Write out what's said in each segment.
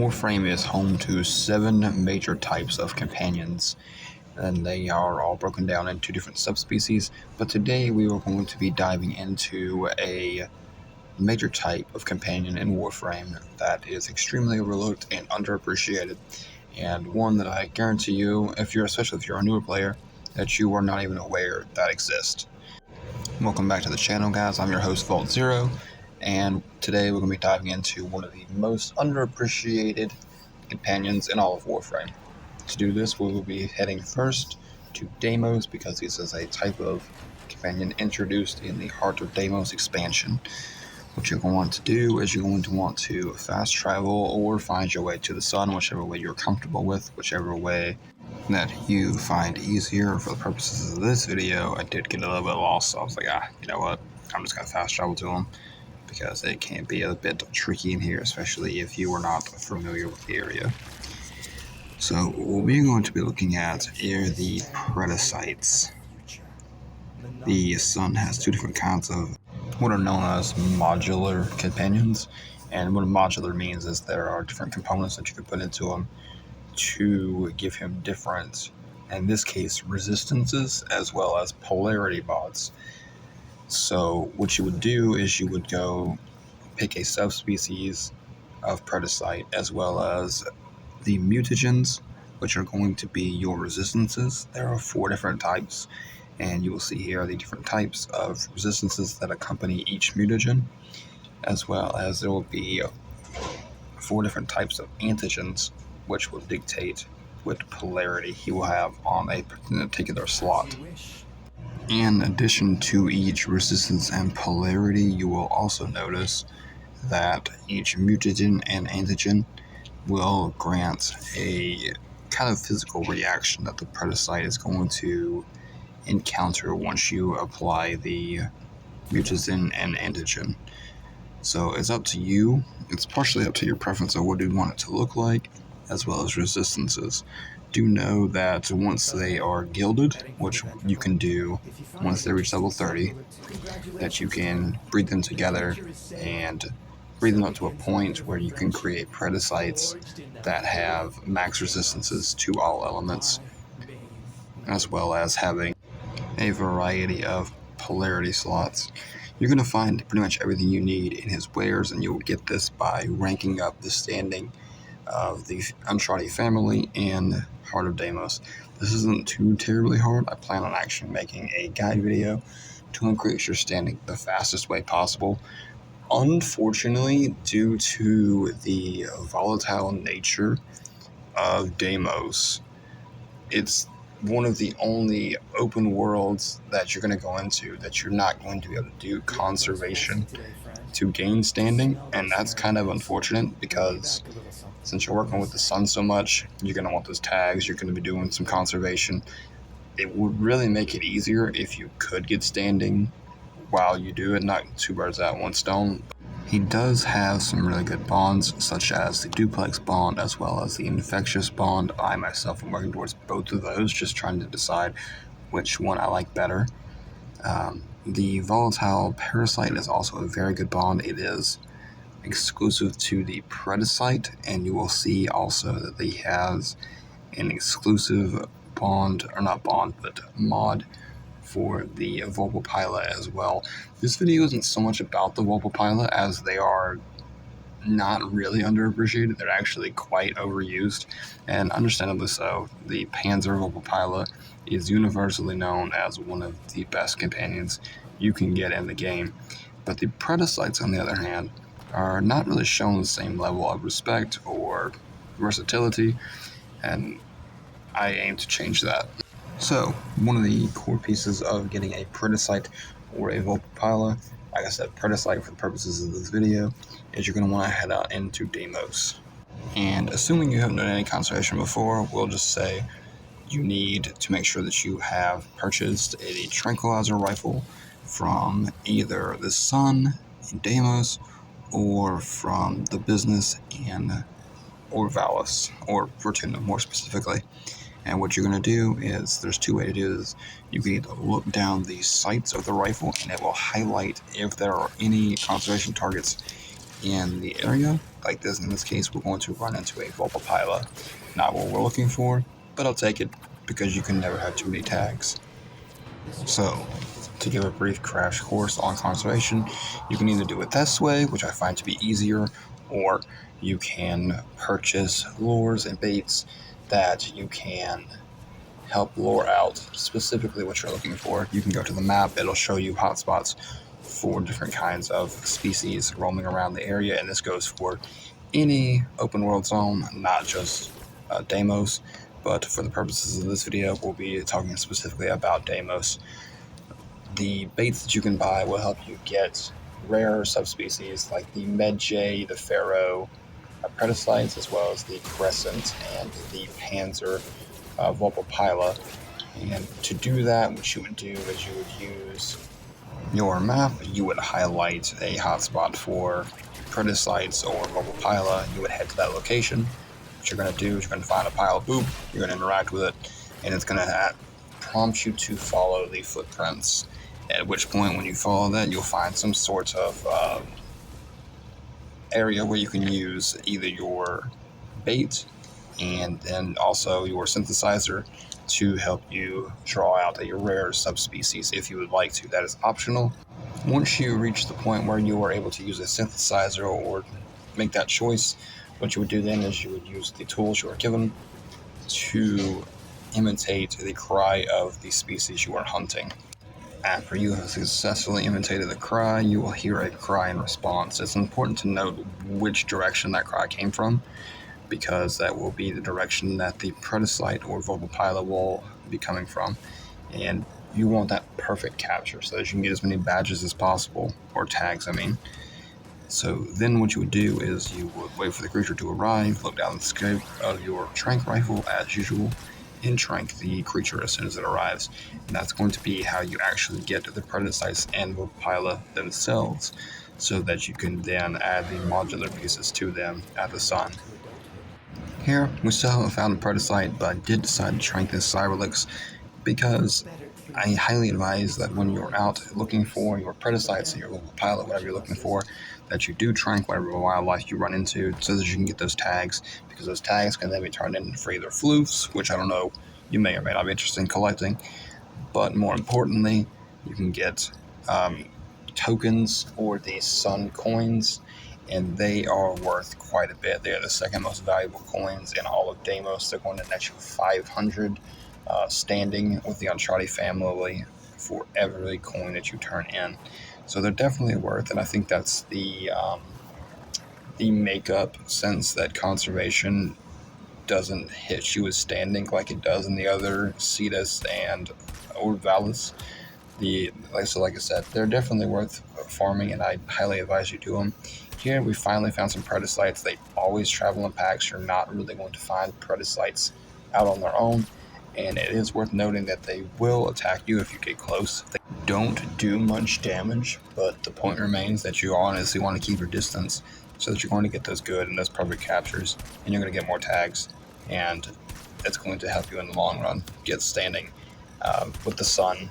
Warframe is home to 7 major types of companions, and they are all broken down into different subspecies. But today we are going to be diving into a major type of companion in Warframe that is extremely overlooked and underappreciated, and one that I guarantee you, especially if you're a newer player, that you are not even aware that exists. Welcome back to the channel, guys. I'm your host, Vault Zero, and today we're going to be diving into one of the most underappreciated companions in all of Warframe. To do this, we will be heading first to Deimos, because this is a type of companion introduced in the Heart of Deimos expansion. What you're going to want to do is you're going to want to fast travel or find your way to the sun, whichever way you're comfortable with, whichever way that you find easier. For the purposes of this video, I did get a little bit lost, so I was like, you know what, I'm just going to fast travel to them, because it can be a bit tricky in here, especially if you are not familiar with the area. So what we're going to be looking at are the Predasites. The sun has 2 different kinds of what are known as modular companions, and what a modular means is there are different components that you can put into them to give him different, in this case, resistances as well as polarity mods. So what you would do is you would go pick a subspecies of Predasite as well as the mutagens, which are going to be your resistances. There are 4 different types, and you will see here the different types of resistances that accompany each mutagen, as well as there will be 4 different types of antigens, which will dictate what polarity he will have on a particular slot. In addition to each resistance and polarity, you will also notice that each mutagen and antigen will grant a kind of physical reaction that the Predasite is going to encounter once you apply the mutagen and antigen. So it's up to you. It's partially up to your preference of what you want it to look like, as well as resistances. Do know that once they are gilded, which you can do once they reach level 30, that you can breed them together and breed them up to a point where you can create Predasites that have max resistances to all elements, as well as having a variety of polarity slots. You're going to find pretty much everything you need in his wares, and you'll get this by ranking up the standing of the Uncharted family and Heart of Deimos. This isn't too terribly hard. I plan on actually making a guide video to increase your standing the fastest way possible. Unfortunately, due to the volatile nature of Deimos, it's one of the only open worlds that you're going to go into that you're not going to be able to do conservation to gain standing, and that's kind of unfortunate, because since you're working with the sun so much, you're going to want those tags, you're going to be doing some conservation. It would really make it easier if you could get standing while you do it, not 2 birds at 1 stone. He does have some really good bonds, such as the duplex bond as well as the infectious bond. I myself am working towards both of those, just trying to decide which one I like better. The volatile parasite is also a very good bond. It is exclusive to the Predasite, and you will see also that he has an exclusive bond, or not bond, but mod for the Volpopila as well. This video isn't so much about the Volpopila, as they are not really underappreciated. They're actually quite overused, and understandably so. The Panzer Volpopila is universally known as one of the best companions you can get in the game. But the Predasites, on the other hand, are not really shown the same level of respect or versatility, and I aim to change that. So, one of the core pieces of getting a Predasite or a Volpopila, like I said, Predasite for the purposes of this video, is you're going to want to head out into Deimos. And assuming you haven't done any conservation before, we'll just say you need to make sure that you have purchased a tranquilizer rifle from either the Sun in Deimos or from the business in Orvalis, or Fortuna more specifically. And what you're going to do is, there's 2 ways to do this. You can either look down the sights of the rifle, and it will highlight if there are any conservation targets in the area. Like this, in this case, we're going to run into a Volpapila. Not what we're looking for, but I'll take it because you can never have too many tags. So, to give a brief crash course on conservation, you can either do it this way, which I find to be easier, or you can purchase lures and baits that you can help lure out specifically what you're looking for. You can go to the map, it'll show you hotspots for different kinds of species roaming around the area, and this goes for any open world zone, not just Deimos, but for the purposes of this video, we'll be talking specifically about Deimos. The baits that you can buy will help you get rare subspecies like the Medjay, the Pharaoh, Predasites, as well as the Crescent and the Panzer Volpapila. And to do that, what you would do is you would use your map, you would highlight a hotspot for Predasites or Volpapila, you would head to that location. What you're going to do is you're going to find a pile of poop, you're going to interact with it, and it's going to prompt you to follow the footprints. At which point, when you follow that, you'll find some sort of area where you can use either your bait and then also your synthesizer to help you draw out a rare subspecies if you would like to. That is optional. Once you reach the point where you are able to use a synthesizer or make that choice, what you would do then is you would use the tools you are given to imitate the cry of the species you are hunting. After you have successfully imitated the cry, you will hear a cry in response. It's important to note which direction that cry came from, because that will be the direction that the Predasite or Volpapila will be coming from. And you want that perfect capture so that you can get as many badges as possible, or tags, I mean. So then what you would do is you would wait for the creature to arrive, look down the scope of your trank rifle as usual, and trank the creature as soon as it arrives. And that's going to be how you actually get to the Predasites and Volpapila themselves, so that you can then add the modular pieces to them at the sun. Here, we still haven't found a Predasite, but I did decide to trank this Cyrolix because I highly advise that when you're out looking for your Predasites and your local pilot, whatever you're looking for, that you do trank whatever wildlife you run into so that you can get those tags, because those tags can then be turned in for either floofs, which I don't know, you may or may not be interested in collecting, but more importantly, you can get tokens or the sun coins, and they are worth quite a bit. They are the second most valuable coins in all of Deimos. They're going to net you 500 standing with the Uncharted family for every coin that you turn in. So they're definitely worth, and I think that's the makeup sense that conservation doesn't hit you with standing like it does in the other Cetus and Old Vallis. Like I said, they're definitely worth farming, and I highly advise you do them. Here, we finally found some Predasites. They always travel in packs. You're not really going to find Predasites out on their own, and it is worth noting that they will attack you if you get close. They don't do much damage, but the point remains that you honestly want to keep your distance so that you're going to get those good and those perfect captures, and you're going to get more tags, and it's going to help you in the long run get standing with the sun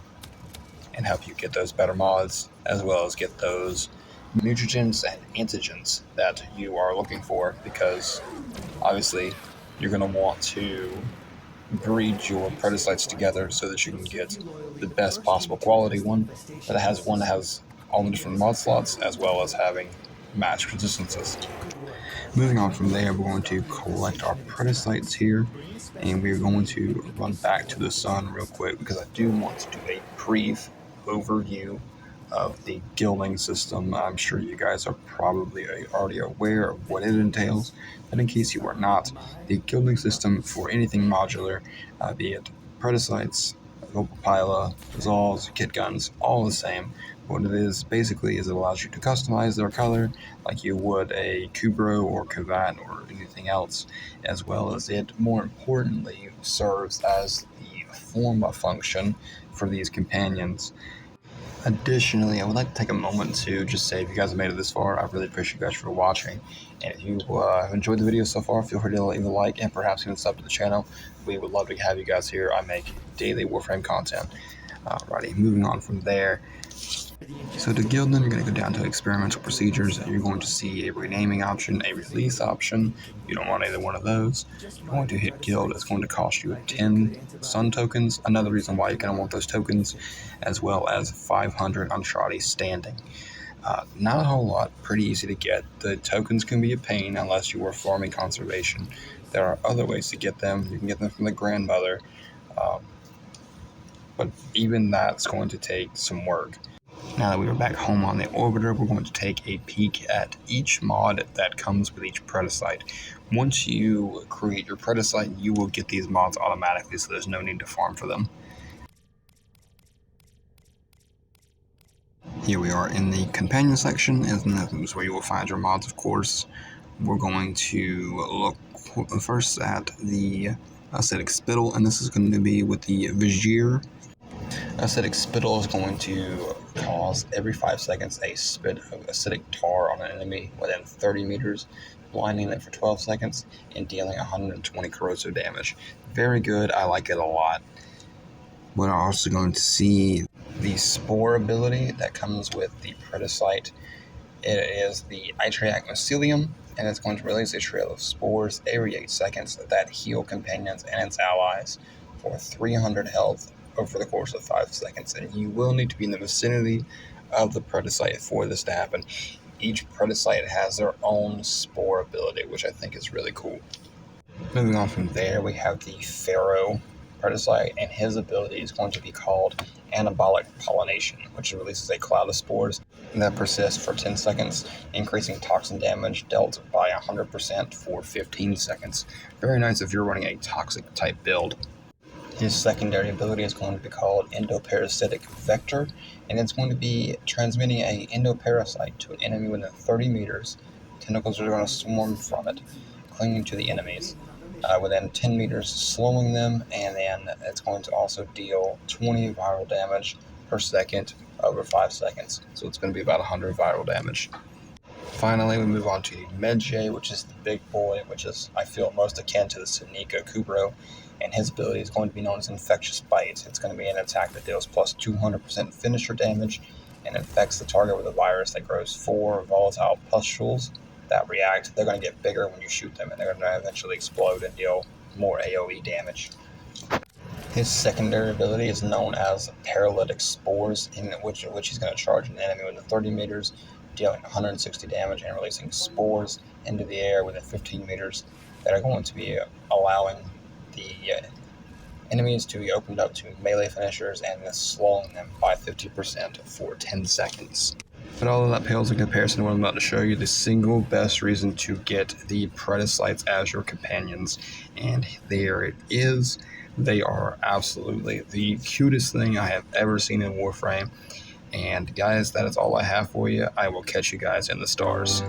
and help you get those better mods, as well as get those mutagens and antigens that you are looking for, because obviously you're going to want to breed your Predasites together so that you can get the best possible quality one that has all the different mod slots, as well as having match resistances. Moving on from there, we're going to collect our Predasites here, and we're going to run back to the sun real quick because I do want to do a brief overview of the Gilding System. I'm sure you guys are probably already aware of what it entails, but in case you are not, the Gilding System for anything modular, be it Predasites, Volpapila, Resolves, kit guns, all the same. What it is basically is it allows you to customize their color like you would a Kubro or Kavat or anything else, as well as it, more importantly, serves as the form of function for these companions. Additionally, I would like to take a moment to just say, if you guys have made it this far, I really appreciate you guys for watching. And if you have enjoyed the video so far, feel free to leave a like and perhaps even sub to the channel. We would love to have you guys here. I make daily Warframe content. Alrighty, moving on from there. So to guild them, you're going to go down to experimental procedures, and you're going to see a renaming option, a release option. You don't want either one of those. You're going to hit guild. It's going to cost you 10 sun tokens. Another reason why you're going to want those tokens, as well as 500 Andrade standing. Not a whole lot, pretty easy to get. The tokens can be a pain unless you are farming conservation. There are other ways to get them. You can get them from the grandmother, um, but even that's going to take some work. Now that we are back home on the orbiter, we're going to take a peek at each mod that comes with each Predasite. Once you create your Predasite, you will get these mods automatically, so there's no need to farm for them. Here we are in the companion section, and that is where you will find your mods, of course. We're going to look first at the acidic spittle, and this is going to be with the Vizier. Acidic spittle is going to cause every 5 seconds a spit of acidic tar on an enemy within 30 meters, blinding it for 12 seconds, and dealing 120 corrosive damage. Very good, I like it a lot. We're also going to see the Spore ability that comes with the Predasite. It is the Itriac Mycelium, and it's going to release a trail of spores every 8 seconds that heal companions and its allies for 300 health over the course of 5 seconds. And you will need to be in the vicinity of the Predasite for this to happen. Each Predasite has their own spore ability, which I think is really cool. Moving on from there, we have the Pharaoh Predasite, and his ability is going to be called Anabolic Pollination, which releases a cloud of spores that persists for 10 seconds, increasing toxin damage dealt by 100% for 15 seconds. Very nice if you're running a toxic type build. His secondary ability is going to be called Endoparasitic Vector, and it's going to be transmitting an endoparasite to an enemy within 30 meters. Tentacles are going to swarm from it, clinging to the enemies within 10 meters, slowing them, and then it's going to also deal 20 viral damage per second over 5 seconds. So it's going to be about 100 viral damage. Finally, we move on to Medjay, which is the big boy, which is, I feel, most akin to the Senika Kubro, and his ability is going to be known as Infectious Bite. It's going to be an attack that deals plus 200% finisher damage and infects the target with a virus that grows 4 volatile pustules that react. They're going to get bigger when you shoot them, and they're going to eventually explode and deal more AoE damage. His secondary ability is known as Paralytic Spores, in which he's going to charge an enemy within 30 meters, dealing 160 damage and releasing spores into the air within 15 meters that are going to be allowing the enemies to be opened up to melee finishers and slowing them by 50% for 10 seconds. But all of that pales in comparison to what I'm about to show you, the single best reason to get the Predasites as your companions. And there it is. They are absolutely the cutest thing I have ever seen in Warframe. And guys, that is all I have for you. I will catch you guys in the stars.